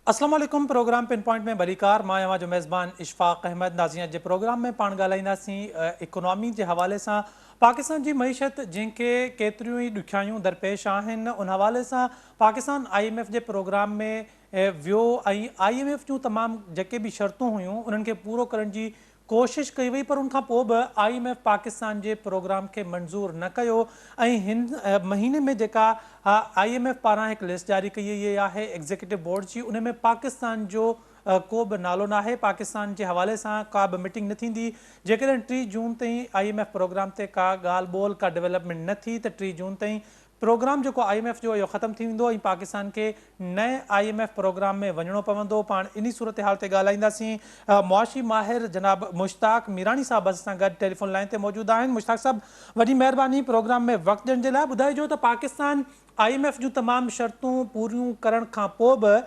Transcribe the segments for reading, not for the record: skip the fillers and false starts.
अस्सलाम वालेकुम। Programme pin point में भलीकार मां अवां जो मेज़बान इशफाक अहमद। नाज़रीन, जे प्रोग्राम में पाण ॻाल्हाईंदासीं इकोनॉमी जे हवाले सां पाकिस्तान जी मईशत जंहिंखे केतिरियूं ई ॾुखियाइयूं दरपेश आहिनि, उन हवाले सां पाकिस्तान IMF जे प्रोग्राम में वियो ऐं IMF जूं तमामु जेके बि शर्तूं हुयूं उन्हनि खे पूरो करण जी कोशिश कई वई, पर उनखां पोइ बि IMF पाकिस्तान जे प्रोग्राम खे मंज़ूर न कयो। ऐं हिन महीने में जेका IMF पारां हिकु लिस्ट जारी कई वई आहे एग्ज़ीक्यूटिव बोर्ड जी, उन में पाकिस्तान जो को बि नालो न आहे। पाकिस्तान जे हवाले सां का बि मीटिंग न थींदी। जेकॾहिं 3 जून ताईं IMF प्रोग्राम ते का ॻाल्हि ॿोल का डेवलपमेंट न थी त 3 जून ताईं प्रोग्राम जेको IMF जो इहो ख़तमु थी वेंदो ऐं पाकिस्तान खे नए IMF प्रोग्राम में वञिणो पवंदो। पाण इन सूरत हाल ते ॻाल्हाईंदासीं। मुआशी माहिर जनाब मुश्ताक मीरानी साहब असां सां गॾु टेलीफोन लाइन ते मौजूदु आहिनि। मुश्ताक साहब, वॾी महिरबानी प्रोग्राम में वक़्तु ॾियण जे लाइ। ॿुधाइजो त पाकिस्तान IMF जूं तमामु शर्तूं पूरियूं करण खां पोइ बि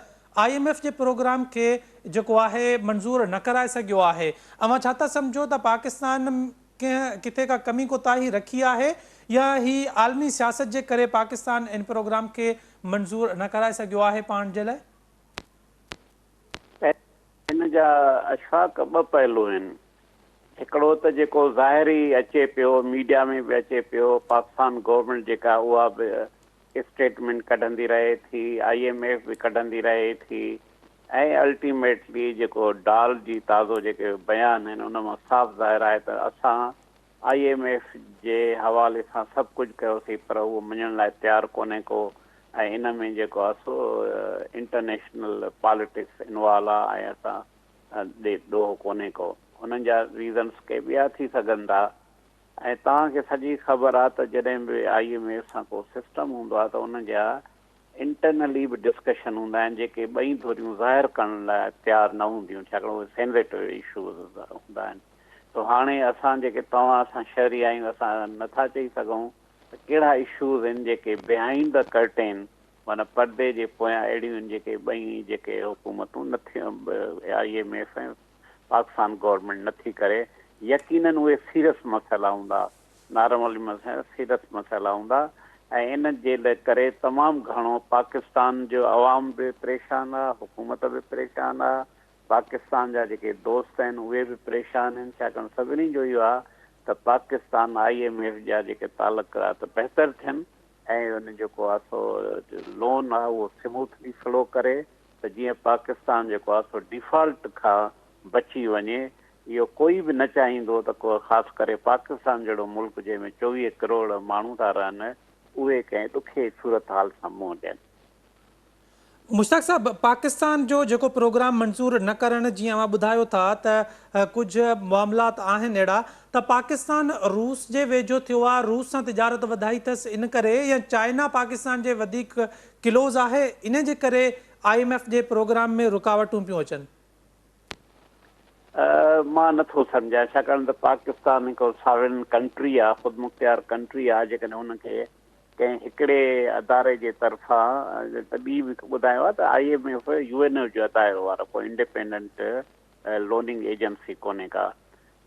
IMF जे प्रोग्राम खे जेको आहे मंज़ूर न कराए सघियो आहे। अवां छा था सम्झो त पाकिस्तान किथे का कमी कोताही रखी आहे या ही आलमी सियासत जे करे पाकिस्तान इन प्रोग्राम खे मंज़ूर न कराए सघियो आहे पाण जे लाइ? हिन जा अशफ़ाक़ ॿ पहलू आहिनि। हिकिड़ो त जेको ज़ाहिरी अचे पियो, मीडिया में बि अचे पियो, पाकिस्तान गवर्नमेंट जेका उहा बि स्टेटमेंट कढंदी रहे थी, IMF बि कढंदी रहे थी, ऐं अल्टीमेटली जेको डाल जी ताज़ो जेके बयान आहिनि उन मां साफ़ ज़ाहिर आहे त असां IMF जे हवाले सां सभु कुझु कयोसीं, पर उहो मञण लाइ तयारु कोन्हे को। ऐं इन में जेको आहे सो इंटरनेशनल पॉलिटिक्स इनवॉल्व आहे ऐं असां ॾोहो कोन्हे को। उन्हनि जा रीज़न्स के ॿिया थी सघनि था। ऐं तव्हांखे सॼी ख़बर आहे त जॾहिं बि IMF सां को सिस्टम हूंदो आहे त उन जा इंटरनली बि डिस्कशन हूंदा आहिनि जेके ॿई धुरियूं ज़ाहिर करण लाइ तयारु न हूंदियूं, छाकाणि उहे सेंसिटिव इशूज़ हूंदा आहिनि। तो हाणे असां जेके असां शहरी आहियूं, असां नथा चई सघूं त कहिड़ा इशूज़ आहिनि जेके बिहाइंड द कर्टेन, माना परदे जे पोयां अहिड़ियूं आहिनि जेके ॿई जेके हुकूमतूं नथियूं IMF ऐं पाकिस्तान गवर्नमेंट नथी करे। यकीनन उहे सीरियस मसइला हूंदा, नॉर्मल मसइला, सीरियस मसइला हूंदा। ऐं इन जे करे तमामु घणो पाकिस्तान जो अवाम बि परेशान आहे, हुकूमत बि परेशान आहे, पाकिस्तान जा जेके दोस्त आहिनि उहे बि परेशान आहिनि, छाकाणि सभिनी जो इहो आहे त पाकिस्तान IMF जा जेके तालुकात बहितर थियनि ऐं उन जेको आहे सो लोन आहे उहो स्मूथली फ्लो करे, त जीअं पाकिस्तान जेको आहे सो डिफॉल्ट खां बची वञे। इहो कोई बि न चाहींदो त को ख़ासि करे पाकिस्तान जहिड़ो मुल्क जंहिंमें 24 करोड़ माण्हू था रहनि उहे कंहिं ॾुखे सूरत हाल सां मुंहुं ॾियनि। मुश्ताक साहब, पाकिस्तान जो जेको प्रोग्राम मंज़ूर न करण, जीअं अवां ॿुधायो था त कुझु मामलात आहिनि अहिड़ा त पाकिस्तान रूस जे वेझो थियो आहे, रूस सां तिजारत वधाई अथसि इन करे, या चाइना पाकिस्तान जे वधीक क्लोज़ आहे इन जे करे IMF जे प्रोग्राम में रुकावटूं पियूं अचनि? मां नथो सम्झां, छाकाणि त पाकिस्तान हिकु सॉवरेन कंट्री आहे, ख़ुदि मुख्तियार कंट्री आहे। जेकॾहिं हुनखे कंहिं हिकिड़े अदारे जे तरफ़ां तॾहिं बि ॿुधायो आहे त IMF UN जो अदारो वारो कोई इंडिपेंडेंट लोनिंग एजेंसी कोन्हे का।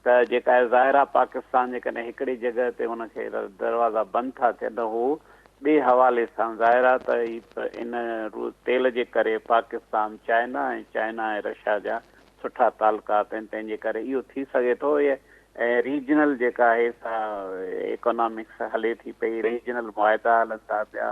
त जेका ज़ाहिर आहे पाकिस्तान जेकॾहिं हिकिड़ी जॻह ते हुनखे दरवाज़ा बंदि था थियनि, हू ॿिए हवाले सां ज़ाहिर आहे त इन तेल जे करे पाकिस्तान चाइना ऐं रशिया जा सुठा तालुकात आहिनि, तंहिंजे करे इहो थी सघे थो। ऐं रीजनल जेका आहे सा इकोनॉमिक्स हले थी पई, रीजनल मुआदा हलनि था पिया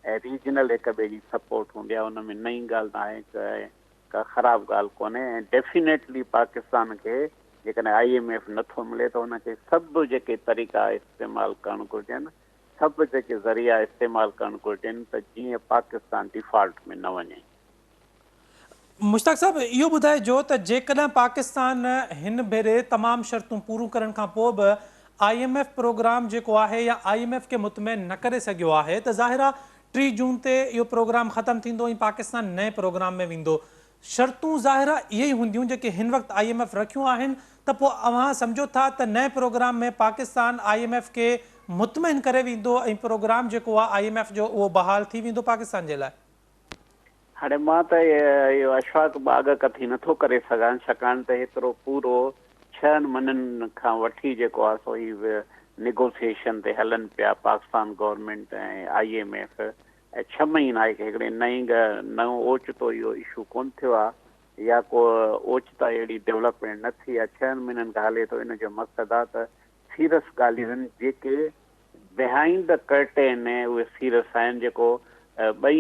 ऐं रीजनल हिक ॿिए जी सपोर्ट हूंदी आहे, हुन में नई ॻाल्हि न आहे, का ख़राबु ॻाल्हि कोन्हे। ऐं डेफिनेटली पाकिस्तान खे जेकॾहिं IMF नथो मिले त हुनखे सभु जेके तरीक़ा इस्तेमालु करणु घुरिजनि, सभु जेके ज़रिया इस्तेमालु करणु घुरिजनि त जीअं पाकिस्तान डिफॉल्ट में न वञे। मुश्ताक साहब, इहो ॿुधाइजो त जेकॾहिं पाकिस्तान हिन भेरे तमामु शर्तूं पूरियूं करण खां पोइ बि IMF प्रोग्राम जेको आहे या IMF खे मुतमइन न करे सघियो आहे, त ज़ाहिर आहे 3 जून ते इहो प्रोग्राम ख़तमु थींदो ऐं पाकिस्तान नए प्रोग्राम में वेंदो। शर्तूं ज़ाहिर इहे ई हूंदियूं जेके हिन वक़्तु IMF रखियूं आहिनि, त पोइ अवां सम्झो था त नए प्रोग्राम में पाकिस्तान IMF खे मुतमइन करे वेंदो ऐं प्रोग्राम जेको आहे IMF जो उहो बहाल थी वेंदो पाकिस्तान जे लाइ? हाणे मां त इहो अशफ़ाक़ बाग़ कथी नथो करे सघां, छाकाणि त हेतिरो पूरो 6 महीननि खां वठी जेको आहे सो ही नेगोसिएशन ते हलनि पिया पाकिस्तान गवर्नमेंट ऐं IMF। 6 महीना आहे कि हिकिड़े नओं ओचितो इहो इशू कोन थियो आहे या को ओचिता अहिड़ी डेवलपमेंट न थी आहे। 6 महीननि खां हले थो। इन जो मक़सदु आहे त सीरियस ॻाल्हियूं आहिनि जेके बिहाइंड द कर्टेन उहे सीरियस आहिनि, जेको ॿई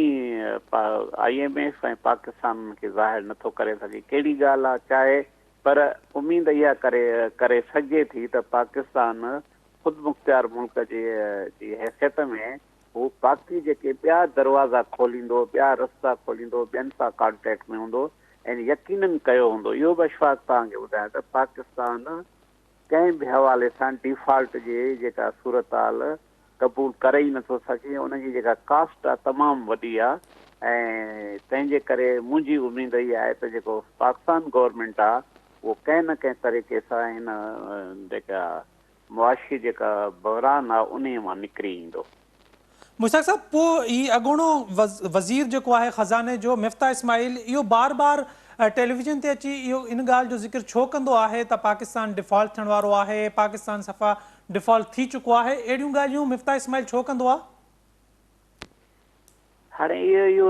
IMF ऐं पाकिस्तान खे ज़ाहिर नथो करे सघे कहिड़ी ॻाल्हि आहे चाहे, पर उमेद इहा करे सघे थी त पाकिस्तान ख़ुदि मुख़्तियार मुल्क जी हैसियत में हू बाक़ी जेके ॿिया दरवाज़ा खोलींदो, ॿिया रस्ता खोलींदो, ॿियनि सां कॉन्टेक्ट में हूंदो ऐं यकीनन कयो हूंदो। इहो बि अशफाक़ तव्हांखे ॿुधायां त पाकिस्तान कंहिं बि हवाले सां डिफॉल्ट जी जेका सूरत हाल क़बूल करे ई नथो सघे। उनजी जेका कास्ट आहे तमामु वॾी आहे ऐं तंहिंजे करे मुंहिंजी उमेद इहा आहे त जेको पाकिस्तान गवर्नमेंट आहे उहो कंहिं न कंहिं तरीक़े सां हिन जेका मुआशी जेका बहरान आहे उन मां निकिरी ईंदो। मुश्ताक साहब, पोइ ही अॻूणो वज़ीर जेको आहे ख़ज़ाने जो मिफ्ता इस्माइल, इहो बार बार टेलीविज़न ते अची इहो इन ॻाल्हि जो ज़िक्र छो कंदो आहे त पाकिस्तान डिफॉल्ट थियण वारो आहे, पाकिस्तान सफ़ा डिफॉल्ट थी चुको आहे? अहिड़ियूं ॻाल्हियूं मिफ्ता इस्माइल छो कंदो आहे? हाणे इहो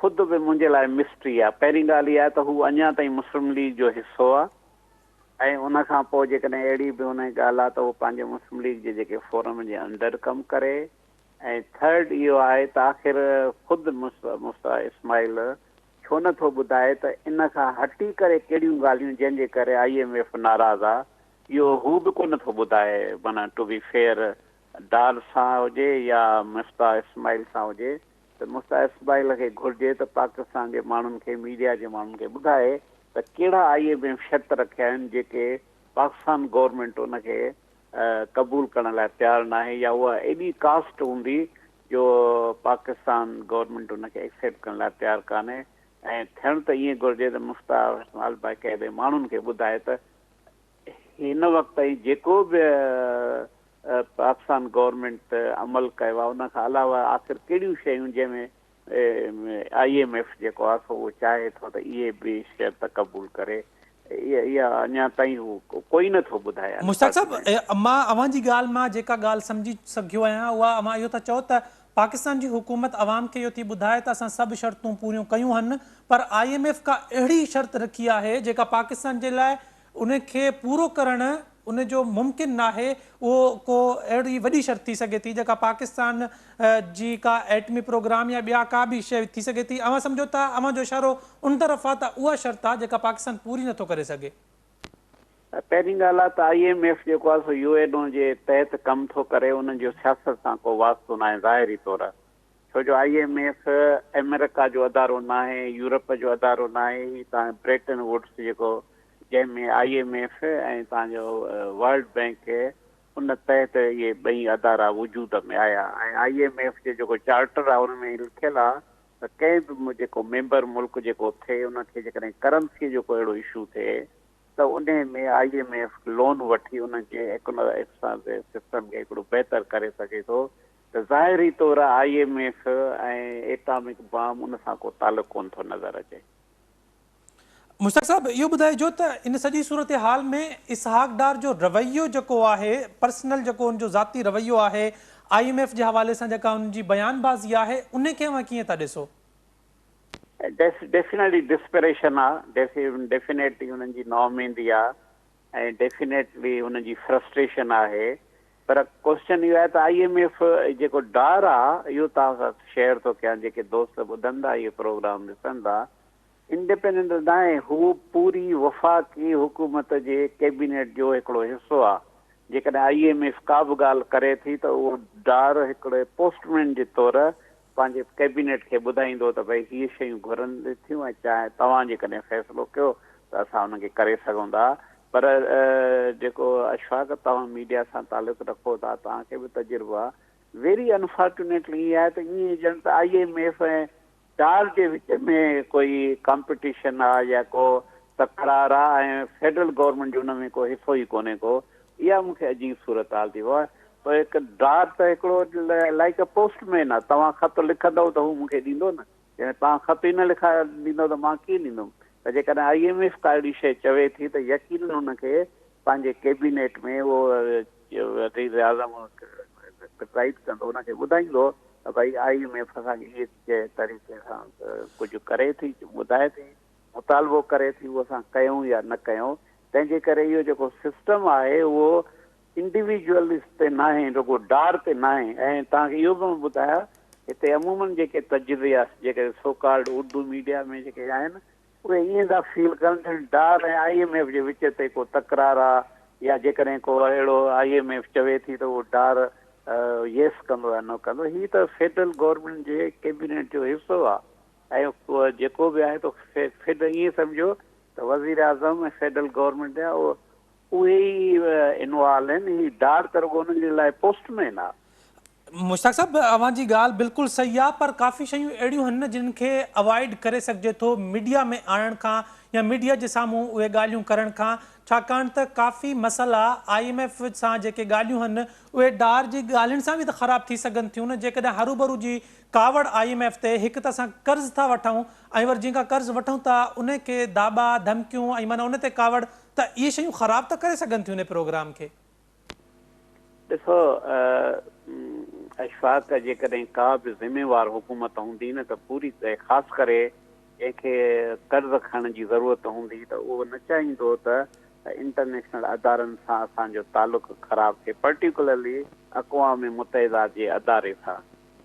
ख़ुदि बि मुंहिंजे लाइ मिस्ट्री आहे। पहिरीं ॻाल्हि इहा आहे त हू अञा ताईं मुस्लिम लीग जो हिसो आहे ऐं उनखां पोइ जेकॾहिं अहिड़ी बि हुन जी ॻाल्हि आहे त उहो पंहिंजे मुस्लिम लीग जे जेके फोरम जे अंदरि कमु करे। ऐं थर्ड इहो आहे त आख़िर ख़ुदि मुफ्ता इस्माइल छो नथो ॿुधाए त इन खां हटी करे कहिड़ियूं ॻाल्हियूं जंहिंजे करे IMF नाराज़ आहे, इहो हू बि कोन थो ॿुधाए। माना टू बी फेयर डार सां हुजे या मुफ्ता इस्माइल सां हुजे, त मुफ्ता इस्माइल खे घुरिजे त पाकिस्तान जे माण्हुनि खे, मीडिया जे माण्हुनि खे ॿुधाए त कहिड़ा IMF शर्त रखिया आहिनि जेके पाकिस्तान गवर्नमेंट उनखे क़बूल करण लाइ तयारु न आहे, या उहा एॾी कास्ट हूंदी जो पाकिस्तान गवर्नमेंट उनखे एक्सेप्ट करण लाइ तयारु कान्हे। ऐं थियणु त ईअं घुरिजे त मुफ्ता इस्माइल बाक़ाइदे माण्हुनि खे ॿुधाए त हिन वक़्त ताईं जेको बि पाकिस्तान गवर्नमेंट अमल कयो आहे उनखां अलावा आख़िर कहिड़ियूं शयूं जंहिंमें IMF जेको आहे सो उहो चाहे थो त इहे बि शर्त क़बूल करे। इहा अञा ताईं हू कोई नथो ॿुधाए। मुश्ताक साहब, मां अव्हांजी ॻाल्हि मां जेका ॻाल्हि सम्झी सघियो आहियां उहा अव्हां इहो था चओ त पाकिस्तान जी हुकूमत अवाम खे इहो थी ॿुधाए त असां सभु शर्तूं पूरियूं कयूं आहिनि, पर IMF का अहिड़ी शर्त रखी आहे जेका पाकिस्तान जे लाइ उनखे पूरो करणु उन जो मुमकिन न आहे। उहो को अहिड़ी वॾी शर्त थी सघे थी जेका पाकिस्तान जी का एटमी प्रोग्राम या ॿिया का बि शइ थी सघे थी। अव्हां सम्झो था, अव्हांजो इशारो उन तरफ़ आहे त उहा शर्त आहे जेका पाकिस्तान पूरी नथो करे सघे। पहिरीं ॻाल्हि आहे त IMF जेको आहे सो UN जे तहत कमु थो करे, उन्हनि जो सियासत सां को वास्तो न आहे ज़ाहिरी तौरु। छो जो IMF अमेरिका जो अदारो न आहे, यूरोप जो अदारो न आहे। ही तव्हां ब्रेटन वुड्स जेको जंहिंमें IMF ऐं तव्हांजो वर्ल्ड बैंक उन तहत इहे ॿई अदारा वजूद में आया। ऐं IMF जो जेको चार्टर आहे उन में लिखियलु आहे त कंहिं बि जेको मेंबर मुल्क जेको थिए उनखे जेकॾहिं करंसी जो को अहिड़ो इशू थिए त उन में IMF लोन वठी उनजे सिस्टम खे हिकिड़ो बहितर करे सघे थो। त ज़ाहिरी तौरु IMF ऐं एटॉमिक बम उन सां को तालुक़ु कोन थो नज़र अचे। मुश्ताक साहब, इहो ॿुधाइजो त इन सॼी सूरत हाल में इसहाक डार जो रवैयो जेको आहे, पर्सनल जेको उनजो ज़ाती रवैयो आहे, IMF जे हवाले सां जेका उनजी बयानबाज़ी आहे, उनखे अव्हां कीअं था ॾिसो? डेफिनेटली डिस्परेशन आहे, डेफिनेटली हुननि जी नौमेंदी आहे ऐं डेफिनेटली हुनजी फ्रस्ट्रेशन आहे। पर क्वेश्चन इहो आहे त IMF जेको डार आहे इहो तव्हां सां शेयर थो कयां, जेके दोस्त ॿुधंदा इहो प्रोग्राम ॾिसंदा, इंडिपेंडेंट न आहे, हू पूरी वफ़ाक़ी हुकूमत जे कैबिनेट जो हिकिड़ो हिसो आहे। जेकॾहिं IMF का बि ॻाल्हि करे थी त उहो डार हिकिड़े पोस्टमैन जे तौरु पंहिंजे कैबिनेट खे ॿुधाईंदो त भई हीअ शयूं घुरनि थियूं ऐं चाहे तव्हां जेकॾहिं फ़ैसिलो कयो त असां हुनखे करे सघूं था। पर जेको अशफाक़ तव्हां मीडिया सां तालुक़ु रखो था, तव्हांखे बि तजुर्बो आहे, वेरी अनफॉर्चुनेटली ईअं आहे त ईअं ॼण त IMF ऐं डार जे विच में कोई कॉम्पिटिशन आहे या को तकरार आहे ऐं फेडरल गवर्नमेंट जो हुन में को हिसो ई कोन्हे को। इहा मूंखे अजीब सूरत हाल थी आहे। पर हिकु डार त हिकिड़ो लाइक अ पोस्टमैन आहे, तव्हां ख़त लिखंदव त हू मूंखे ॾींदो न, जॾहिं तव्हां ख़त ई न लिखाए ॾींदव त मां कीअं ॾींदुमि। त जेकॾहिं IMF का अहिड़ी शइ चवे थी त यकीन हुनखे पंहिंजे कैबिनेट में उहो वज़ीर आज़म राइट कंदो, हुनखे ॿुधाईंदो भाई IMF असांखे इहे तरीक़े सां कुझु करे थी, ॿुधाए थी, मुतालबो करे थी, उहो असां कयूं या न कयूं। तंहिंजे करे इहो जेको सिस्टम आहे उहो इंडिविजुअलिस्ट ते न आहे, रुॻो डार ते न आहे। ऐं तव्हांखे इहो बि ॿुधाया, हिते अमूमन जेके तजुर्बिया जेके सोकाल्ड उर्दू मीडिया में जेके आहिनि उहे ईअं था फील कनि डार ऐं IMF जे विच ते को तकरार आहे, या जेकॾहिं को अहिड़ो IMF चवे थी त उहो डार येस कंदो या न कंदो। हीअ त फेडरल गवर्नमेंट जे कैबिनेट जो हिसो आहे, ऐं जेको बि आहे त ईअं सम्झो त वज़ीर आज़म ऐं फेडरल गवर्नमेंट जा उहे ई इन्वॉल्व आहिनि। हीअ डार त रुॻो उन्हनि जे लाइ पोस्टमैन आहे। मुश्ताक साहब, अवांजी ॻाल्हि बिल्कुलु सही आहे, पर काफ़ी शयूं अहिड़ियूं आहिनि जिन खे अवॉइड करे सघिजे थो मीडिया में आणण खां या मीडिया जे साम्हूं उहे ॻाल्हियूं करण खां, छाकाणि त काफ़ी मसइला IMF सां जेके ॻाल्हियूं आहिनि उहे डार जी ॻाल्हियुनि सां बि त ख़राबु थी सघनि थियूं न। जेकॾहिं हरूभरू जी कावड़ IMF ते हिकु त असां कर्ज़ था वठूं ऐं वरी जंहिंखां कर्ज़ वठूं था उन खे दाबा धमकियूं ऐं माना उन ते कावड़, त इहे शयूं ख़राबु त करे सघनि थियूं उन प्रोग्राम खे। ॾिसो अशफाक, जेकॾहिं का बि ज़िम्मेवार हुकूमत हूंदी न त पूरी ख़ासि करे जंहिंखे कर्ज़ खणण जी ज़रूरत हूंदी त उहो न चाहींदो त इंटरनेशनल अदारनि सां असांजो तालुक़ ख़राबु थिए, पर्टिकुलरली अक़वाम मुतहिदा जे अदारे सां।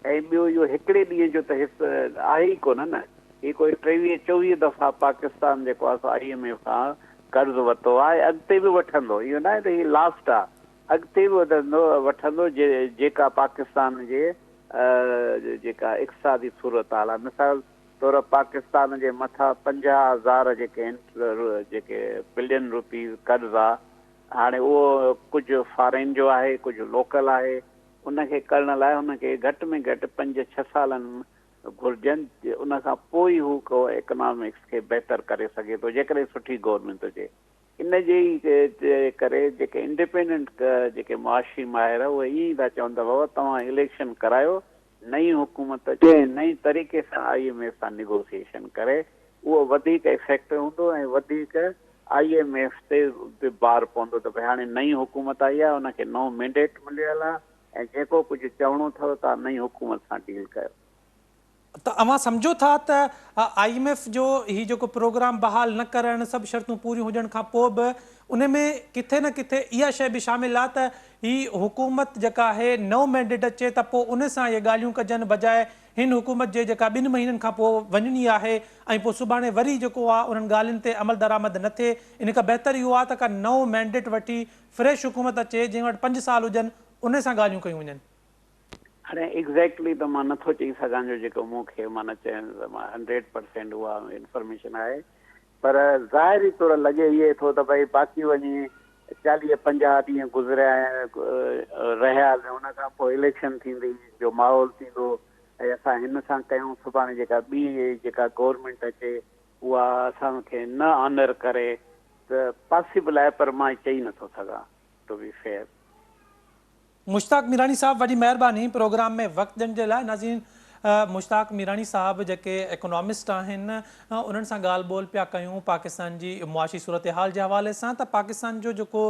ऐं ॿियो इहो हिकिड़े ॾींहं जो त हिसो आहे ई कोन न, हीअ कोई 23-24 दफ़ा पाकिस्तान जेको आहे IMF खां कर्ज़ वरितो आहे, अॻिते बि वठंदो। इहो न आहे त हीअ लास्ट आहे, अॻिते बि वठंदो जेका पाकिस्तान जे जेका इक़्तिसादी सूरत हाल आहे। मिसाल तौर पाकिस्तान जे मथां 50,000 जेके बिलियन रुपीज़ कर्ज़ आहे, हाणे उहो कुझु फॉरेन जो आहे, कुझु लोकल आहे। उनखे करण लाइ हुनखे घटि में घटि 5-6 सालनि घुर्जनि, उन खां पोइ हू को इकनॉमिक्स खे बहितर करे सघे थो जेकॾहिं सुठी गवर्नमेंट हुजे। इन जे ई करे जेके इंडिपेंडेंट जेके मुआशी माहिर उहे ईअं ई था चवनि त बाबा तव्हां इलेक्शन करायो, नई हुकूमत अचे, नई तरीक़े सां IMF सां निगोसिएशन करे, उहो वधीक इफेक्टिव हूंदो ऐं वधीक IMF ते बि बार पवंदो त भई हाणे नई हुकूमत आई आहे, उनखे नओं मैंडेट मिलियल आहे ऐं जेको कुझु चवणो अथव तव्हां नई हुकूमत सां डील कयो। त अवां सम्झो था त IMF जो ही जेको प्रोग्राम बहाल न करणु, सभु शर्तूं पूरियूं हुजण खां पोइ बि उन में किथे न किथे इहा शइ बि शामिल आहे त ही हुकूमत जेका आहे नओं मैंडेट अचे त पोइ उन सां इहे ॻाल्हियूं कजनि, बजाए हिन हुकूमत जे जेका 2 महीननि खां पोइ वञणी आहे ऐं पोइ सुभाणे वरी जेको आहे उन्हनि ॻाल्हियुनि ते अमल दरामद न थिए। इन खां बहितर इहो आहे त का नओं मैंडेट वठी फ्रेश हुकूमत अचे जंहिं वटि 5 साल हुजनि, उन सां ॻाल्हियूं कयूं वञनि। हाणे एग्ज़ैक्टली त मां नथो चई सघां जो जेको मूंखे माना चइनि त मां 100% उहा इंफॉर्मेशन आहे, पर ज़ाहिरी तौरु लॻे इहे थो त भई बाक़ी वञी 40-50 ॾींहं गुज़रिया रहिया, हुन खां पोइ इलेक्शन थींदी, जो माहौल थींदो ऐं असां हिन सां कयूं, सुभाणे जेका ॿी जेका गवर्नमेंट अचे उहा असांखे न ऑनर करे, त पॉसिबल आहे, पर मां चई नथो सघां to be fair. Mushtaq Mirani साहब, वॾी महिरबानी प्रोग्राम में वक़्तु ॾियण जे लाइ। नाज़रीन, मुश्ताक मीरानी साहब जेके इकोनॉमिस्ट आहिनि, उन्हनि सां ॻाल्हि ॿोल पिया कयूं पाकिस्तान जी मुआशी सूरत हाल जे हवाले सां। त पाकिस्तान जो जेको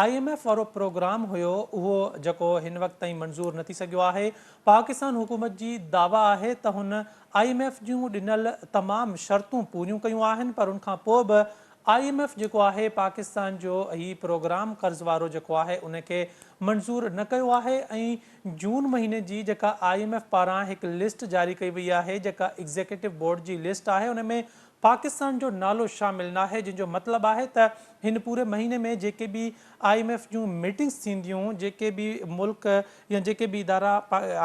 IMF वारो प्रोग्राम हुयो उहो जेको हिन वक़्त ताईं मंज़ूर न थी सघियो आहे। पाकिस्तान हुकूमत जी दावा आहे त हुन IMF जूं ॾिनल तमामु शर्तूं पूरियूं कयूं आहिनि, पर उनखां पोइ बि IMF जेको आहे पाकिस्तान जो ही प्रोग्राम कर्ज़ वारो जेको आहे उनखे मंज़ूर न कयो आहे। ऐं जून महीने जी जेका IMF पारां हिकु लिस्ट जारी कई वई आहे, जेका एग्ज़ीक्यूटिव बोर्ड जी लिस्ट आहे, उन में पाकिस्तान जो नालो शामिल न आहे, जंहिंजो मतिलबु आहे त हिन पूरे महीने में जेके बि IMF जूं मीटिंग्स थींदियूं, जेके बि मुल्क या जेके बि इदारा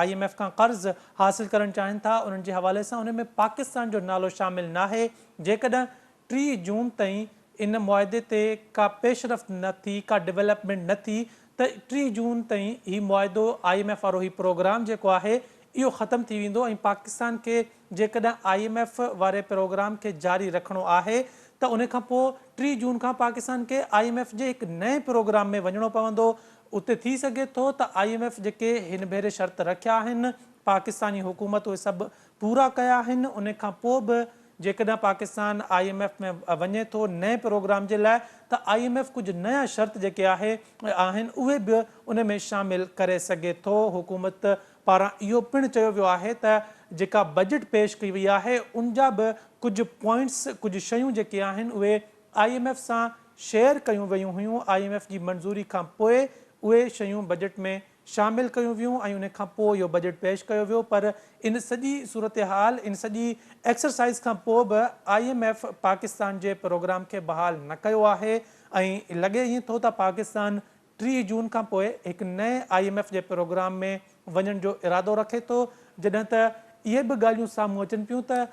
IMF खां कर्ज़ हासिल करणु चाहिनि था, उन्हनि जे हवाले सां उन में पाकिस्तान जो नालो शामिल न आहे। जेकॾहिं 3 जून ताईं इन मुआदे ते का पेशरफ़्त न थी, का डेवलपमेंट न थी, त 3 जून ताईं ही मुआदो IMF वारो ही प्रोग्राम जेको आहे इहो ख़तमु थी वेंदो ऐं पाकिस्तान खे जेकॾहिं IMF वारे प्रोग्राम खे जारी रखिणो आहे त उन खां पोइ 3 जून खां पाकिस्तान खे IMF जे हिकु नए प्रोग्राम में वञिणो पवंदो। उते थी सघे थो त IMF जेके हिन भेरे शर्त रखिया आहिनि पाकिस्तानी हुकूमत उहे सभु पूरा कया आहिनि। उन खां पोइ बि जेकॾहिं पाकिस्तान IMF में वञे थो नए प्रोग्राम जे लाइ त IMF कुझु नया शर्त जेके आहिनि उहे बि उन में शामिल करे सघे थो। हुकूमत पारां इहो पिणु चयो वियो आहे त जेका बजट पेश कई वई आहे उन जा बि कुझु पॉइंट्स कुझु शयूं जेके आहिनि उहे IMF सां शेयर कयूं वयूं हुयूं। IMF जी मंज़ूरी खां पोइ उहे शयूं बजट में शामिल कयूं वियूं ऐं उन खां पोइ इहो बजट पेश कयो वियो। पर इन सॼी सूरत हाल इन सॼी एक्सरसाइज़ खां पोइ बि IMF पाकिस्तान जे प्रोग्राम खे बहाल न कयो आहे ऐं लॻे ईअं थो त पाकिस्तान 3 जून खां पोइ हिकु नए IMF जे प्रोग्राम में वञण जो इरादो रखे थो, जॾहिं त इहे बि ॻाल्हियूं साम्हूं अचनि पियूं त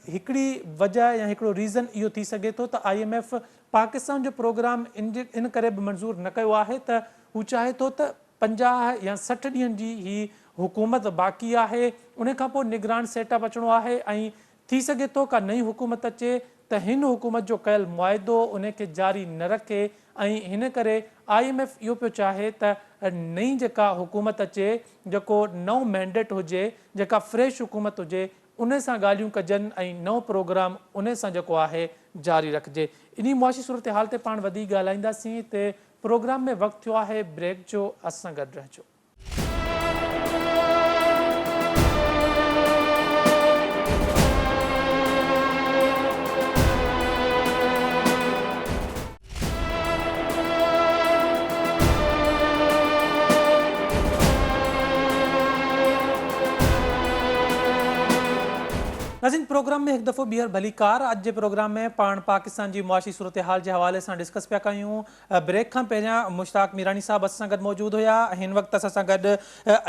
हिकिड़ी वजह या हिकिड़ो रीज़न इहो थी सघे थो त IMF पाकिस्तान जो प्रोग्राम इन करे बि मंज़ूर न कयो आहे त हू चाहे थो त 50 या 60 ॾींहंनि जी ही हुकूमत बाक़ी आहे, उन खां पोइ निगरान सेटअप अचिणो आहे ऐं थी सघे थो का नई हुकूमत अचे त हिन हुकूमत जो कयल मुआइदो उन खे जारी न रखे ऐं हिन करे IMF इहो पियो चाहे त नई जेका हुकूमत अचे, जेको नओं मैंडेट हुजे, जेका फ्रेश हुकूमत हुजे, उन सां ॻाल्हियूं कजनि ऐं नओं प्रोग्राम उन सां जेको आहे जारी रखिजे। इन मुआशी सूरत हाल ते पाण वधीक ॻाल्हाईंदासीं। हिते प्रोग्राम में वक़्तु थियो आहे ब्रेक जो, असां गॾु रहिजो। नाज़रीन, प्रोग्राम में हिकु दफ़ो ॿीहर भली कार। अॼु जे प्रोग्राम में पाण पाकिस्तान जी मुआशी सूरत हाल जे हवाले सां डिस्कस पिया कयूं। ब्रेक खां पहिरियां मुश्ताक मीरानी साहब असां सां गॾु मौजूदु हुया। हिन वक़्तु असां सां गॾु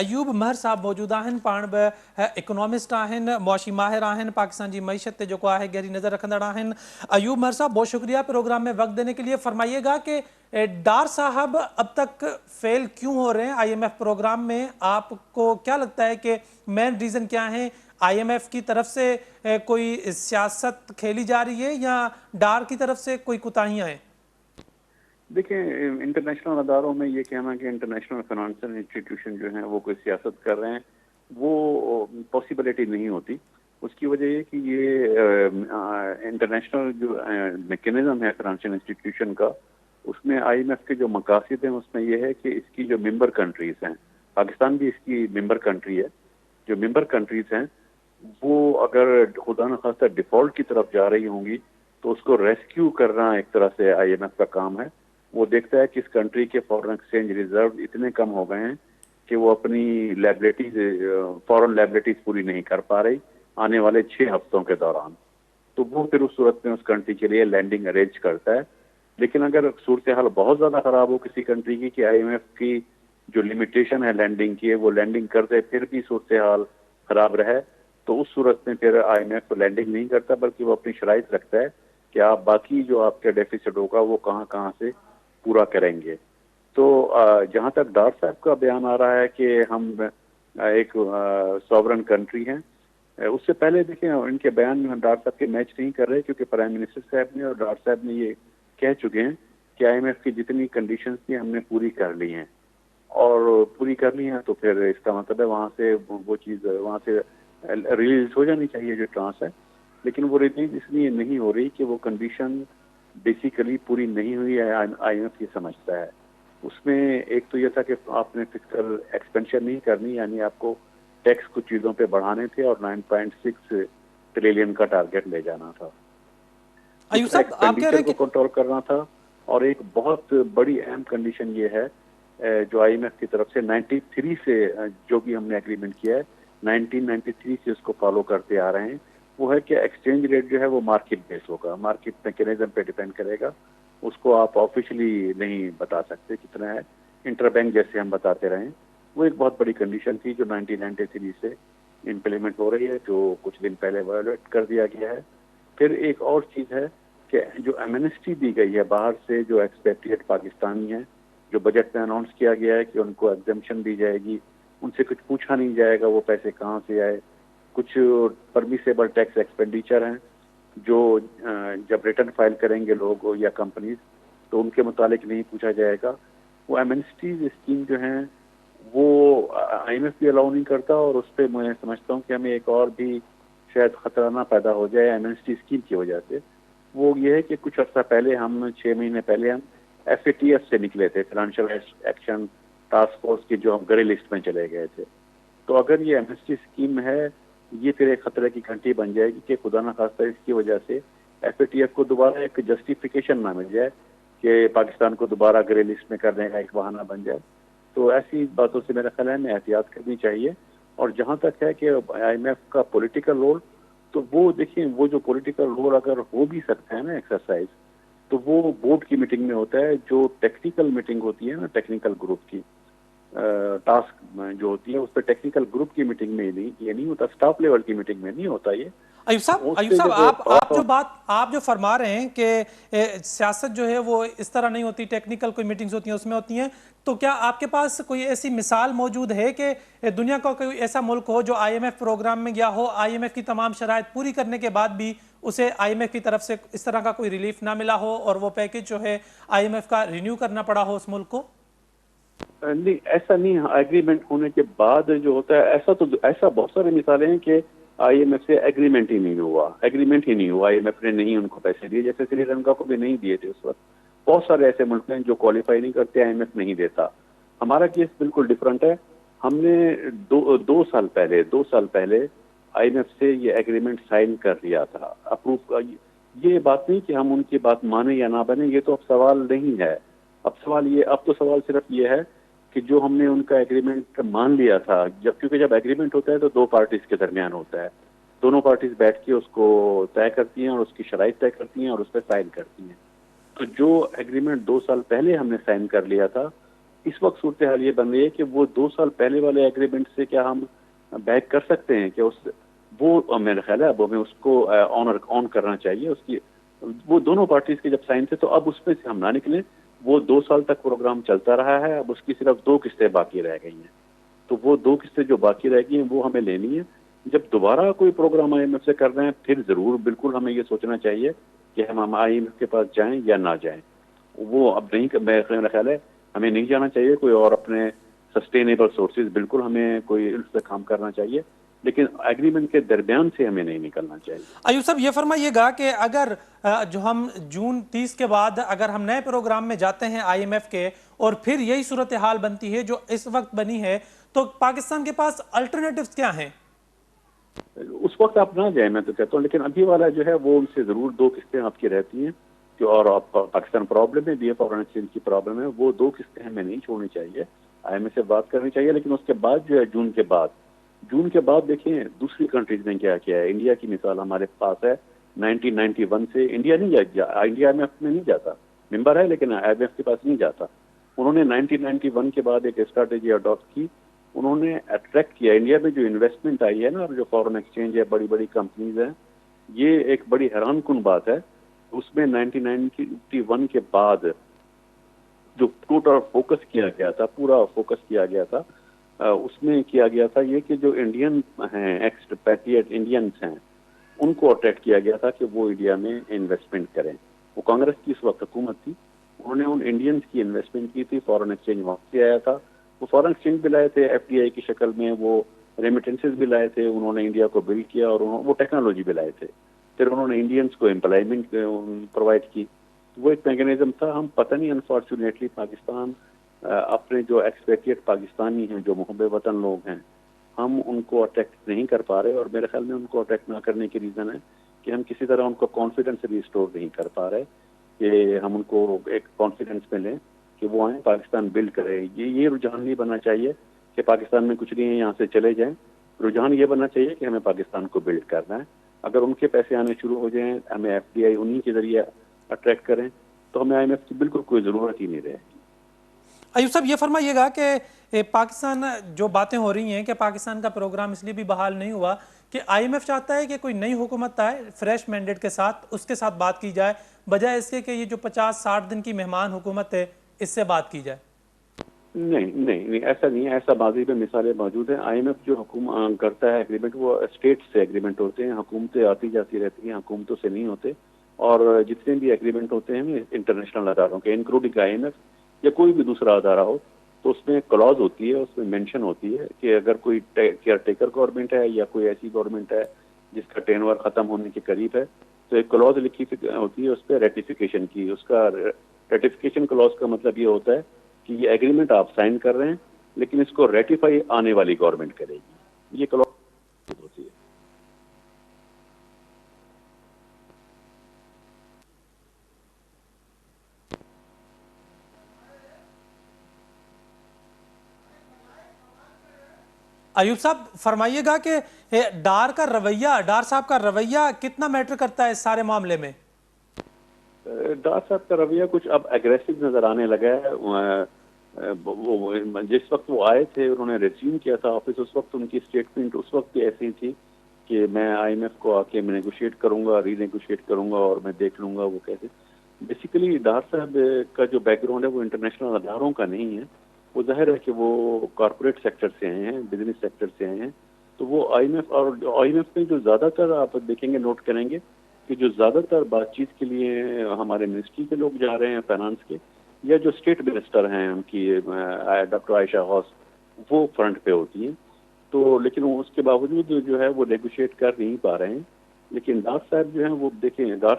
अयूब महर साहब मौजूदु आहिनि। पाण बि इकोनॉमिस्ट आहिनि, मुआशी माहिर आहिनि, पाकिस्तान जी मईशत ते जेको आहे गहरी नज़र रखंदड़ आहिनि। अयूब महर साहब, बहुत शुक्रिया प्रोग्राम में वक्त देने के लिए। फरमाइएगा कि डार साहब अब तक फेल क्यों हो रहे हैं IMF प्रोग्राम में? आपको क्या लगता है कि मेन रीज़न क्या है? IMF की तरफ से कोई सियासत खेली जा रही है या डार की तरफ से कोई कोताहियां हैं? देखिए, इंटरनेशनल अदारों में ये कहना कि इंटरनेशनल फाइनेंशियल इंस्टीट्यूशन जो है वो कोई सियासत कर रहे हैं, वो पॉसिबिलिटी नहीं होती। उसकी वजह ये कि ये इंटरनेशनल जो मैकेनिज्म है फाइनेंशियल इंस्टीट्यूशन का, उसमें IMF के जो मकासद हैं उसमें ये है कि इसकी जो मेंबर कंट्रीज हैं, पाकिस्तान भी इसकी मेंबर कंट्री है, जो मेंबर कंट्रीज हैं वो अगर खुदा न खास्ता डिफॉल्ट की तरफ जा रही होंगी तो उसको रेस्क्यू करना एक तरह से IMF का काम है। वो देखता है कि इस कंट्री के फॉरेन एक्सचेंज रिजर्व इतने कम हो गए हैं कि वो अपनी लायबिलिटीज, फॉरेन लायबिलिटीज पूरी नहीं कर पा रही आने वाले 6 हफ्तों के दौरान। तो वो फिर उस सूरत में उस कंट्री के लिए लैंडिंग अरेंज करता है। लेकिन अगर सूरत हाल बहुत ज़्यादा ख़राब हो किसी कंट्री की कि IMF की जो लिमिटेशन है लैंडिंग की, वो लैंडिंग करते फिर भी सूरत हाल ख़राब रहे, तो उस सूरत में फिर IMF लैंडिंग नहीं करता, बल्कि वो अपनी शराइत रखता है कि आप बाकी जो आपका डेफिसिट होगा वो कहाँ कहाँ से पूरा करेंगे। तो जहाँ तक डार साहब का बयान आ रहा है कि हम एक सॉवरन कंट्री हैं, उससे पहले देखिए इनके बयान में हम डार साहब के मैच नहीं कर रहे, क्योंकि प्राइम मिनिस्टर साहब ने और डार साहब ने ये कह चुके हैं कि IMF की जितनी कंडीशंस थी हमने पूरी कर ली हैं, और पूरी कर ली हैं तो फिर इसका मतलब है वहाँ से वो चीज़ वहाँ से रिलीज हो जानी चाहिए जो ट्रांस है। लेकिन वो रिलीज इसलिए नहीं हो रही कि वो कंडीशन बेसिकली पूरी नहीं हुई है, IMF ये समझता है। उसमें एक तो ये था कि आपने फिस्कल एक्सपेंशन नहीं करनी, यानी आपको टैक्स कुछ चीज़ों पे बढ़ाने थे और 9.6 ट्रिलियन का टारगेट ले जाना था, एक्सपेंडिचर को कंट्रोल करना था। और एक बहुत बड़ी अहम कंडीशन ये है जो IMF की तरफ से 93 से जो भी हमने एग्रीमेंट किया है 1993 से उसको फॉलो करते आ रहे हैं, वो है कि एक्सचेंज रेट जो है वो मार्केट बेस होगा, मार्केट मैकेनिज्म पे डिपेंड करेगा। उसको आप ऑफिशियली नहीं बता सकते कितना है, इंटरबैंक जैसे हम बताते रहे। वो एक बहुत बड़ी कंडीशन थी जो 1993 से इम्प्लीमेंट हो रही है, जो कुछ दिन पहले वायोलेट कर दिया गया है। फिर एक और चीज़ है कि जो एमनेस्टी दी गई है बाहर से जो एक्सपेट्रिएट पाकिस्तानी हैं, जो बजट में अनाउंस किया गया है कि उनको एग्जम्पशन दी जाएगी, उनसे कुछ पूछा नहीं जाएगा वो पैसे कहाँ से आए। कुछ परमिसेबल टैक्स एक्सपेंडिचर हैं जो जब रिटर्न फाइल करेंगे लोग या कंपनीज तो उनके मुतालिक नहीं पूछा जाएगा। वो एमनेस्टी स्कीम जो है वो IMF भी अलाउ नहीं करता, और उस पर मैं समझता हूँ कि हमें एक और भी शायद खतरा ना पैदा हो जाए एमनेस्टी स्कीम की वजह से। वो ये है कि कुछ अर्सा पहले हम 6 महीने पहले हम FATF से निकले थे, फाइनेंशियल एक्शन टास्क फोर्स की, जो हम ग्रे लिस्ट में चले गए थे। تو اگر یہ ایمنسٹی اسکیم ہے یہ پھر ایک خطرے کی گھنٹی بن جائے گی کہ خدا نخواستہ اس کی وجہ سے ایف اے ٹی ایف کو دوبارہ ایک جسٹیفیکیشن نہ مل جائے کہ پاکستان کو دوبارہ گرے لسٹ میں کرنے کا ایک بہانہ بن جائے. تو ایسی باتوں سے میرا خیال ہے ہمیں احتیاط کرنی چاہیے. اور جہاں تک ہے کہ آئی ایم ایف کا پولیٹیکل رول، تو وہ دیکھیں وہ جو پولیٹیکل رول اگر ہو بھی سکتا ہے نا ایکسرسائز، تو وہ بورڈ کی میٹنگ میں ہوتا ہے. جو ٹیکنیکل میٹنگ ہوتی ہے نا ٹیکنیکل گروپ کی ٹاسک جو ہوتی ہے اس پہ ٹیکنیکل گروپ کی میٹنگ میں یہ نہیں ہوتا، اسٹاف لیول کی میٹنگ میں نہیں ہوتا. یہ ایوب صاحب آپ جو فرما رہے ہیں کہ سیاست جو ہے وہ اس طرح نہیں ہوتی، ٹیکنیکل کوئی میٹنگز ہوتی ہیں اس میں ہوتی ہیں، تو کیا آپ کے پاس کوئی ایسی مثال موجود ہے کہ دنیا کا کوئی ایسا ملک ہو جو آئی ایم ایف پروگرام میں گیا ہو، آئی ایم ایف کی تمام شرائط پوری کرنے کے بعد بھی اسے آئی ایم ایف کی طرف سے اس طرح کا کوئی ریلیف نہ ملا ہو اور وہ پیکج جو ہے آئی ایم ایف کا رینیو کرنا پڑا ہو اس ملک کو؟ نہیں، ایسا نہیں. ایگریمنٹ ہونے کے بعد جو ہوتا ہے ایسا بہت سارے مثالیں ہیں کہ آئی ایم ایف سے ایگریمنٹ ہی نہیں ہوا آئی ایم ایف نے نہیں ان کو پیسے دیے، جیسے سری لنکا کو بھی نہیں دیے تھے اس وقت. بہت سارے ایسے ملک ہیں جو کوالیفائی نہیں کرتے، آئی ایم ایف نہیں دیتا. ہمارا کیس بالکل ڈفرنٹ ہے. ہم نے دو سال پہلے آئی ایم ایف سے یہ ایگریمنٹ سائن کر لیا تھا، اپروو. یہ بات نہیں کہ ہم ان کی بات مانیں یا نہ بنیں، یہ تو اب سوال نہیں ہے. اب تو سوال صرف یہ ہے کہ جو ہم نے ان کا ایگریمنٹ مان لیا تھا، کیونکہ جب ایگریمنٹ ہوتا ہے تو دو پارٹیز کے درمیان ہوتا ہے، دونوں پارٹیز بیٹھ کے اس کو طے کرتی ہیں اور اس کی شرائط طے کرتی ہیں اور اس پہ سائن کرتی ہیں. تو جو ایگریمنٹ 2 سال پہلے ہم نے سائن کر لیا تھا، اس وقت صورتحال یہ بن رہی ہے کہ وہ 2 سال پہلے والے ایگریمنٹ سے کیا ہم بیک کر سکتے ہیں کہ وہ میرا خیال ہے اب ہمیں اس کو آن کرنا چاہیے. اس کی وہ دونوں پارٹیز کے جب سائن تھے تو اب اس پہ سے ہم نہ نکلیں. وہ 2 سال تک پروگرام چلتا رہا ہے، اب اس کی صرف 2 قسطیں باقی رہ گئی ہیں. تو وہ 2 قسطیں جو باقی رہ گئی ہیں وہ ہمیں لینی ہے. جب دوبارہ کوئی پروگرام آئی ایم ایف سے کر رہے ہیں پھر ضرور بالکل ہمیں یہ سوچنا چاہیے کہ ہم آئی ایم ایف کے پاس جائیں یا نہ جائیں. وہ اب نہیں، میرا خیال ہے ہمیں نہیں جانا چاہیے. کوئی اور اپنے سسٹینیبل سورسز بالکل ہمیں کوئی اس سے کام کرنا چاہیے، لیکن ایگریمنٹ کے درمیان سے ہمیں نہیں نکلنا چاہیے. ایوب صاحب یہ فرمائیے گا کہ اگر جو ہم جون 30 کے بعد اگر ہم نئے پروگرام میں جاتے ہیں آئی ایم ایف کے اور پھر یہی صورتحال بنتی ہے جو اس وقت بنی ہے، تو پاکستان کے پاس الٹرنیٹیوز کیا ہیں؟ اس وقت آپ نہ جائیں میں تو کہتا ہوں، لیکن ابھی والا جو ہے وہ ان سے ضرور 2 قسطیں آپ کی رہتی ہیں. اور پاکستان پرابلم ہے، بھی فارن ایکسچینج کی پرابلم ہے، وہ 2 قسطیں ہمیں نہیں چھوڑنی چاہیے. آئی ایم ایف سے بات کرنی چاہیے. لیکن اس کے بعد جو ہے جون کے بعد دیکھیں دوسری کنٹریز نے کیا کیا ہے. انڈیا کی مثال ہمارے پاس ہے. 1991 سے انڈیا آئی ایم ایف میں نہیں جاتا، ممبر ہے لیکن آئی ایم ایف کے پاس نہیں جاتا. انہوں نے 1991 کے بعد ایک اسٹریٹجی اڈاپٹ کی. انہوں نے اٹریکٹ کیا انڈیا میں جو انویسٹمنٹ آئی ہے نا، اور جو فارن ایکسچینج ہے، بڑی بڑی کمپنیز ہیں. یہ ایک بڑی حیران کن بات ہے. اس میں 1991 کے بعد جو ٹوٹل فوکس کیا گیا تھا، پورا فوکس کیا گیا تھا، اس میں کیا گیا تھا یہ کہ جو انڈین ہیں، ایکسپیٹریٹ انڈینس ہیں، ان کو اٹریکٹ کیا گیا تھا کہ وہ انڈیا میں انویسٹمنٹ کریں. وہ کانگریس کی اس وقت حکومت تھی، انہوں نے ان انڈینس کی انویسٹمنٹ کی تھی. فارن ایکسچینج وہاں سے آیا تھا. وہ فارن ایکسچینج بھی لائے تھے ایف ڈی آئی کی شکل میں، وہ ریمیٹنسز بھی لائے تھے. انہوں نے انڈیا کو بلڈ کیا اور وہ ٹیکنالوجی بھی لائے تھے. پھر انہوں نے انڈینس کو امپلائمنٹ پرووائڈ کی. وہ ایک میکینزم تھا. ہم پتہ نہیں انفارچونیٹلی پاکستان اپنے جو ایکسپیٹریٹ پاکستانی ہیں، جو محب وطن لوگ ہیں، ہم ان کو اٹریکٹ نہیں کر پا رہے. اور میرے خیال میں ان کو اٹریکٹ نہ کرنے کی ریزن ہے کہ ہم کسی طرح ان کو کانفیڈنس ریسٹور نہیں کر پا رہے کہ ہم ان کو ایک کانفیڈنس میں لیں کہ وہ آئیں پاکستان بلڈ کرے. یہ رجحان نہیں بننا چاہیے کہ پاکستان میں کچھ نہیں ہے یہاں سے چلے جائیں. رجحان یہ بننا چاہیے کہ ہمیں پاکستان کو بلڈ کرنا ہے. اگر ان کے پیسے آنے شروع ہو جائیں، ہمیں ایف ڈی آئی انہی کے ذریعے اٹریکٹ کریں، تو ہمیں آئی ایم ایف کی بالکل کوئی ضرورت ہی نہیں رہے گی. ایوب صاحب یہ فرمائیے گا کہ پاکستان جو باتیں ہو رہی ہیں کہ پاکستان کا پروگرام اس لیے بھی بحال نہیں ہوا کہ آئی ایم ایف چاہتا ہے کہ کوئی نئی حکومت آئے فریش مینڈیٹ کے ساتھ، اس کے ساتھ بات کی جائے، بجائے اس کے کہ یہ جو 50-60 دن کی مہمان حکومت ہے اس سے بات کی جائے. نہیں ایسا نہیں ہے. ایسا ماضی میں مثالیں موجود ہیں. آئی ایم ایف جو حکومت کرتا ہے ایگریمنٹ، وہ اسٹیٹ سے ایگریمنٹ ہوتے ہیں. حکومتیں آتی جاتی رہتی ہیں، حکومتوں سے نہیں ہوتے. اور جتنے بھی ایگریمنٹ ہوتے ہیں انٹرنیشنل اداروں کے، انکلوڈنگ آئی ایم ایف یا کوئی بھی دوسرا ادارہ ہو، تو اس میں کلوز ہوتی ہے، اس میں مینشن ہوتی ہے کہ اگر کوئی کیئر ٹیکر گورنمنٹ ہے یا کوئی ایسی گورنمنٹ ہے جس کا ٹینور ختم ہونے کے قریب ہے، تو ایک کلوز لکھی ہوتی ہے اس پہ ریٹیفیکیشن کی. اس کا ریٹیفیکیشن کلوز کا مطلب یہ ہوتا ہے کہ یہ ایگریمنٹ آپ سائن کر رہے ہیں لیکن اس کو ریٹیفائی آنے والی گورنمنٹ کرے گی. یہ کلوٹ ہوتی ہے. ایوب صاحب فرمائیے گا کہ ڈار صاحب کا رویہ کتنا میٹر کرتا ہے اس سارے معاملے میں؟ ڈار صاحب کا رویہ کچھ اب ایگریسو نظر آنے لگا ہے. جس وقت وہ آئے تھے انہوں نے ریزیوم کیا تھا آفس, اس وقت ان کی اسٹیٹمنٹ اس وقت بھی ایسی تھی کہ میں آئی ایم ایف کو آ کے میں نیگوشیٹ کروں گا, ری نیگوشیٹ کروں گا اور میں دیکھ لوں گا وہ کیسے. بیسیکلی ڈار صاحب کا جو بیک گراؤنڈ ہے وہ انٹرنیشنل اداروں کا نہیں ہے. وہ ظاہر ہے کہ وہ کارپوریٹ سیکٹر سے آئے ہیں, بزنس سیکٹر سے آئے ہیں. تو وہ آئی ایم ایف اور آئی ایم ایف میں جو زیادہ تر آپ دیکھیں گے, نوٹ کریں گے کہ جو زیادہ تر بات چیت کے لیے ہمارے منسٹری کے لوگ جا رہے ہیں فائنانس کے, یا جو اسٹیٹ منسٹر ہیں ان کی ڈاکٹر عائشہ غوث, وہ فرنٹ پہ ہوتی ہیں. تو لیکن اس کے باوجود جو ہے وہ نیگوشیٹ کر نہیں پا رہے ہیں. لیکن ڈار صاحب جو ہیں وہ دیکھیں, ڈار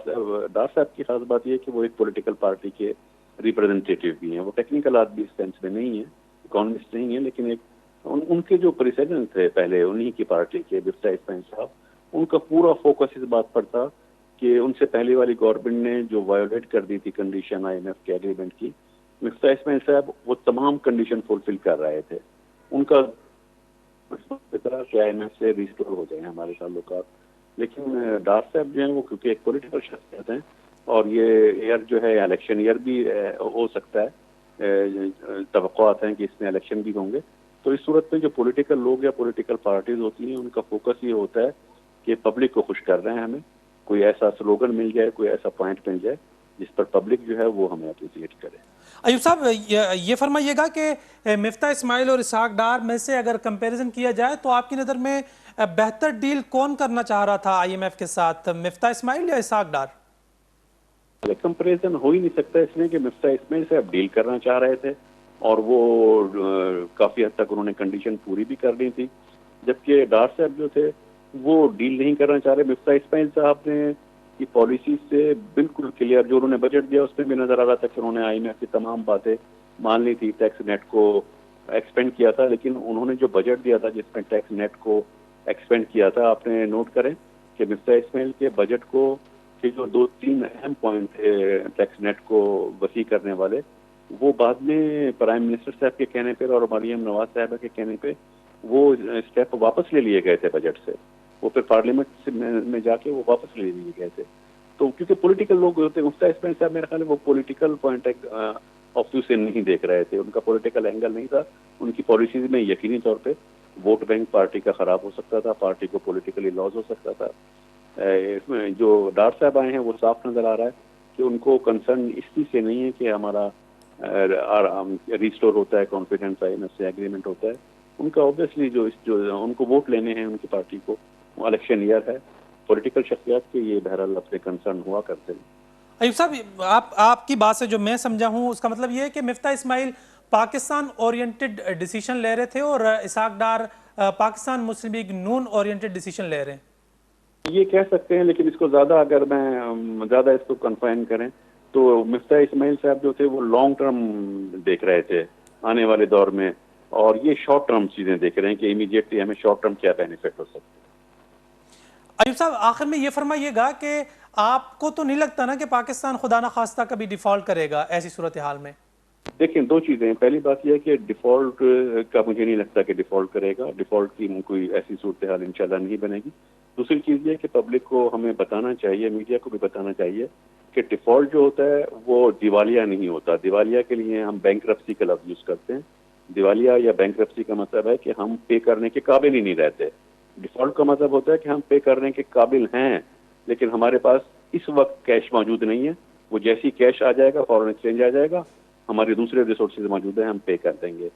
صاحب کی خاص بات یہ ہے کہ وہ ایک پولیٹیکل پارٹی کے ریپرزنٹیٹیو بھی ہیں. وہ ٹیکنیکل آدمی اس سینس میں نہیں ہیں, اکانومسٹ نہیں ہیں, لیکن ایک ان کے جو پریسیڈنٹ تھے پہلے انہی کی پارٹی کے مفتاح اسماعیل صاحب, ان کا پورا فوکس اس بات پر تھا کہ ان سے پہلے والی گورنمنٹ نے جو وائولیٹ کر دی تھی کنڈیشن آئی ایم ایف کے ایگریمنٹ کی, مفتاح اسماعیل صاحب وہ تمام کنڈیشن فلفل کر رہے تھے. ان کا کہ آئی ایم ایف سے ریسٹور ہو جائیں ہمارے تعلقات. لیکن ڈار صاحب جو ہیں وہ کیونکہ ایک پولیٹیکل شخصیت ہیں, اور یہ ایئر جو ہے الیکشن ایئر بھی ہو سکتا ہے, توقعات ہیں کہ اس میں الیکشن بھی ہوں گے. تو اس صورت میں جو پولیٹیکل لوگ یا پولیٹیکل پارٹیز ہوتی ہیں ان کا فوکس یہ ہوتا ہے کہ پبلک کو خوش کر رہے ہیں, ہمیں کوئی ایسا سلوگن مل جائے, کوئی ایسا پوائنٹ مل جائے جس پر پبلک جو ہے وہ ہمیں اپریشیٹ کرے. ایوب صاحب یہ فرمائیے گا کہ مفتاح اسماعیل اور اسحاق ڈار میں سے اگر کمپیریزن کیا جائے تو آپ کی نظر میں بہتر ڈیل کون کرنا چاہ رہا تھا آئی ایم ایف کے ساتھ, مفتاح اسماعیل یا اسحاق ڈار؟ کمپیریزن ہو ہی نہیں سکتا, اس لیے کہ مفتاح اسماعیل سے اب ڈیل کرنا چاہ رہے تھے اور وہ کافی حد تک انہوں نے کنڈیشن پوری بھی کر لی تھی, جبکہ ڈار صاحب جو تھے وہ ڈیل نہیں کرنا چاہ رہے. مفتاح اسماعیل صاحب نے کی پالیسی سے بالکل کلیئر, جو انہوں نے بجٹ دیا اس میں بھی نظر آ رہا تھا کہ انہوں نے آئی ایم ایف کی تمام باتیں مان لی تھی. ٹیکس نیٹ کو ایکسپینڈ کیا تھا, لیکن انہوں نے جو بجٹ دیا تھا جس میں ٹیکس نیٹ کو ایکسپینڈ کیا تھا, آپ نے نوٹ کریں کہ مفتاح اسماعیل کے بجٹ کو کہ جو 2-3 اہم پوائنٹ تھے ٹیکس نیٹ کو وسیع کرنے والے, وہ بعد میں پرائم منسٹر صاحب کے کہنے پہ اور مریم نواز صاحبہ کے کہنے پہ وہ اسٹیپ واپس لے لیے گئے تھے بجٹ سے. وہ پھر پارلیمنٹ میں جا کے وہ واپس لے لیے گئے تھے. تو کیونکہ پولیٹیکل لوگ ہوتے ہیں, مفتاح اسماعیل صاحب میرے خیال ہے وہ پولیٹیکل پوائنٹ آف ویو سے نہیں دیکھ رہے تھے, ان کا پولیٹیکل اینگل نہیں تھا. ان کی پالیسیز میں یقینی طور پہ ووٹ بینک پارٹی کا خراب ہو سکتا تھا, پارٹی کو پولیٹیکلی لاس ہو سکتا تھا. اس میں جو ڈار صاحب آئے ہیں وہ صاف نظر آ رہا ہے کہ ان کو کنسرن اس چیز سے نہیں ہے کہ ہمارا ریسٹور ہوتا ہے کانفیڈنس آئی ایم ایف سے ایگریمنٹ ہوتا ہے. ان کا اوبیسلی جو ان کو ووٹ لینے ہیں ان کی پارٹی کو, الیکشن ایئر ہے, پولیٹیکل شخصیات کے یہ بہرحال اپنے کنسرن ہوا کرتے ہیں. ایوب صاحب آپ کی بات سے جو میں سمجھا ہوں اس کا مطلب یہ ہے کہ مفتاح اسماعیل پاکستان اورینٹڈ ڈیسیشن لے رہے تھے اور اسحاق ڈار پاکستان مسلم لیگ نون اورینٹڈ ڈیسیشن لے رہے ہیں. یہ کہہ سکتے ہیں, لیکن اس کو زیادہ اگر میں زیادہ اس کو کنفائن کریں تو مفتاح اسماعیل صاحب جو تھے وہ لانگ ٹرم دیکھ رہے تھے آنے والے دور میں, اور یہ شارٹ ٹرم چیزیں دیکھ رہے ہیں کہ امیڈیٹلی ہمیں شارٹ ٹرم کیا بینیفٹ ہو سکتا ہے. ایوب صاحب آخر میں یہ فرمائیے گا کہ آپ کو تو نہیں لگتا نا کہ پاکستان خدا نخواستہ کبھی ڈیفالٹ کرے گا ایسی صورتحال میں؟ دیکھیں, 2 چیزیں ہیں. پہلی بات یہ ہے کہ ڈیفالٹ کا مجھے نہیں لگتا کہ ڈیفالٹ کرے گا, ڈیفالٹ کی کوئی ایسی صورتحال انشاءاللہ نہیں بنے گی. دوسری چیز یہ کہ پبلک کو ہمیں بتانا چاہیے, میڈیا کو بھی بتانا چاہیے کہ ڈیفالٹ جو ہوتا ہے وہ دیوالیہ نہیں ہوتا. دیوالیہ کے لیے ہم بینکرپسی کا لفظ یوز کرتے ہیں. دیوالیہ یا بینکرپسی کا مطلب ہے کہ ہم پے کرنے کے قابل ہی نہیں رہتے. ڈیفالٹ کا مطلب ہوتا ہے کہ ہم پے کرنے کے قابل ہیں لیکن ہمارے پاس اس وقت کیش موجود نہیں ہے. وہ جیسی کیش آ جائے گا, فورن ایکسچینج آ جائے گا, ہمارے دوسرے ریسورسز موجود ہیں, ہم پے کر دیں گے.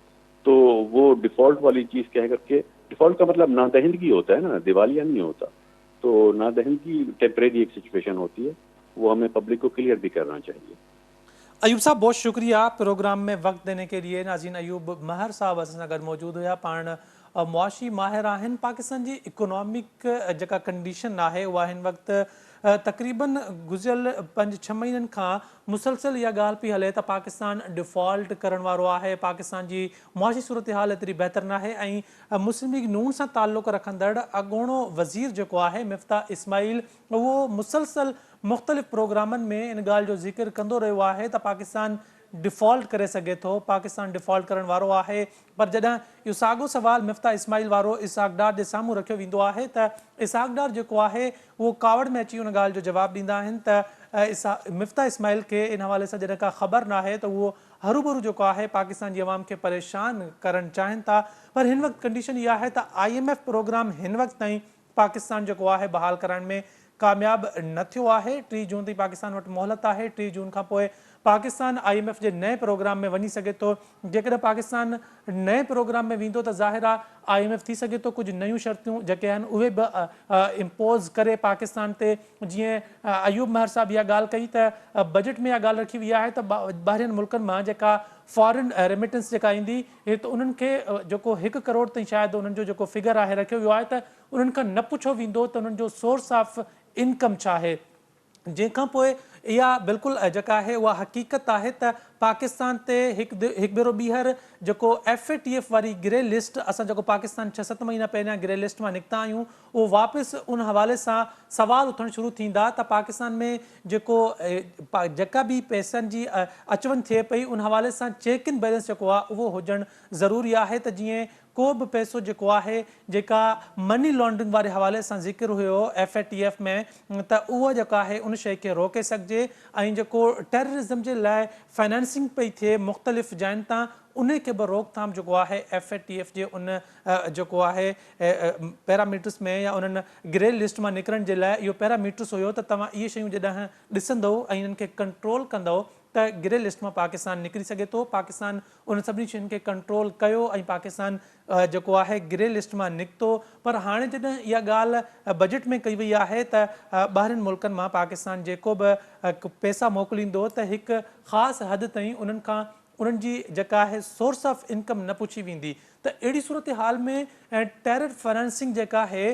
تو وہ ڈیفالٹ والی چیز کہہ کر کے, ڈیفالٹ کا مطلب نادہندگی ہوتا ہے نا, دیوالیہ نہیں ہوتا. تو نادہندگی ٹیمپریری ایک سچویشن ہوتی ہے, وہ ہمیں پبلک کو کلیئر بھی کرنا چاہیے. ایوب صاحب بہت شکریہ پروگرام میں وقت دینے کے لیے. ناظرین ایوب مہر صاحب اساں گڈ موجود ہویا, پان मुआशी माहिर आहिनि। पाकिस्तान जी इकोनॉमिक जेका कंडीशन आहे उहा हिन वक़्तु तक़रीबन गुज़िरियल 5-6 महीननि खां मुसलसल इहा ॻाल्हि पई हले त पाकिस्तान डिफॉल्ट करण वारो आहे। पाकिस्तान जी मुआशी सूरत हाल एतिरी बहितर न आहे ऐं मुस्लिम लीग नून सां ताल्लुक़ रखंदड़ अॻूणो वज़ीर जेको आहे मिफ्ताह इस्माइल उहो मुसलसल मुख़्तलिफ़ प्रोग्रामनि में इन ॻाल्हि जो ज़िक्र कंदो रहियो आहे त पाकिस्तान डिफॉल्ट करे सघे थो, पाकिस्तान डिफॉल्ट करण वारो आहे। पर जॾहिं इहो साॻियो सुवाल मिफ्ताह इस्माइल वारो इसहाक डार जे साम्हूं रखियो वेंदो आहे त इसहाक डार जेको आहे उहो कावड़ में अची उन ॻाल्हि जो जवाबु ॾींदा आहिनि त मिफ्ताह इस्माइल खे इन हवाले सां जॾहिं का ख़बर न आहे त उहो हरूभरू जेको आहे पाकिस्तान जी अवाम खे परेशान करणु चाहिनि था। पर हिन वक़्तु कंडीशन इहा आहे त IMF प्रोग्राम हिन वक़्तु ताईं पाकिस्तान जेको आहे बहाल करण में कामयाब न थियो आहे। 3 जून ताईं पाकिस्तान वटि मोहलत आहे। 3 जून खां पोइ पाकिस्तान IMF जे नए प्रोग्राम में वञी सघे थो। जेकॾहिं पाकिस्तान नए प्रोग्राम में वेंदो त ज़ाहिर आहे IMF थी सघे थो कुझु नयूं शर्तियूं जेके आहिनि उहे बि इम्पोज़ करे पाकिस्तान ते। जीअं अयूब महर साहब इहा ॻाल्हि कई त बजट में इहा ॻाल्हि रखी वई आहे त ॿाहिरियनि मुल्कनि मां जेका फॉरेन रेमिटेंस जेका ईंदी त उन्हनि खे जेको 1 करोड़ ताईं शायदि उन्हनि जो जेको फिगर आहे रखियो वियो आहे त उन्हनि खां न पुछो वेंदो त उन्हनि जो सोर्स ऑफ इनकम छा आहे। जंहिंखां पोइ इहा बिल्कुलु जेका आहे उहा हक़ीक़त आहे त पाकिस्तान ते हिकु भेरो ॿीहर जेको FATF वारी ग्रे लिस्ट असां जेको पाकिस्तान 6-7 महीना पहिरियां ग्रे लिस्ट मां निकिता आहियूं उहो वापसि उन हवाले सां सवाल उथणु शुरू थींदा त पाकिस्तान में जेका बि पैसनि जी अचवञु थिए पई उन हवाले सां चेक इन बैलेंस जेको आहे उहो हुजणु ज़रूरी आहे त जीअं को बि पैसो जेको आहे जेका मनी लॉन्ड्रिंग वारे हवाले सां ज़िक्र हुयो FATF में त उहो जेका आहे उन शइ खे रोके सघिजे ऐं जेको टेररिज़म जे लाइ फाइनेंसिंग पई थिए मुख़्तलिफ़ जायुनि तां उन खे बि रोकथाम जेको आहे FATF जे उन जेको आहे पैरामीटर्स में या उन्हनि ग्रे लिस्ट मां निकिरण जे लाइ इहो पैरामीटर्स हुयो त तव्हां इहे शयूं जॾहिं ॾिसंदो ऐं इन्हनि खे कंट्रोल कंदो त ग्रे लिस्ट मां पाकिस्तान निकिरी सघे थो। पाकिस्तान उन सभिनी शयुनि खे कंट्रोल कयो ऐं पाकिस्तान जेको आहे ग्रे लिस्ट मां निकितो। पर हाणे जॾहिं इहा ॻाल्हि बजट में कई वई आहे त ॿाहिरिनि मुल्कनि मां पाकिस्तान जेको बि पैसा मोकिलींदो त हिकु ख़ासि हद ताईं उन्हनि खां उन्हनि जी जेका आहे सोर्स ऑफ इनकम न पुछी वेंदी। त अहिड़ी सूरत हाल में टेरर फाइनेंसिंग जेका आहे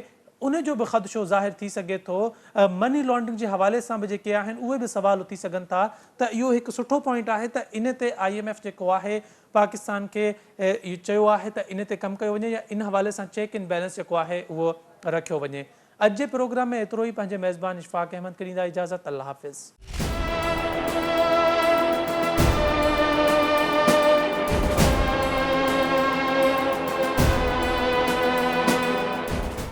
उन जो बि ख़दशो ज़ाहिर थी सघे थो। मनी लॉन्ड्रिंग जे हवाले सां बि जेके आहिनि उहे बि सवाल उथी सघनि था त इहो हिकु सुठो पॉइंट आहे त इन ते IMF जेको आहे पाकिस्तान खे इहो चयो आहे त इन ते कमु कयो वञे या इन हवाले सां चेक इन बैलेंस जेको आहे उहो रखियो वञे। अॼु जे प्रोग्राम में एतिरो ई। पंहिंजे मेज़बान इशफाक अहमद खे ॾींदा इजाज़त। अल्लाह हाफ़िज़।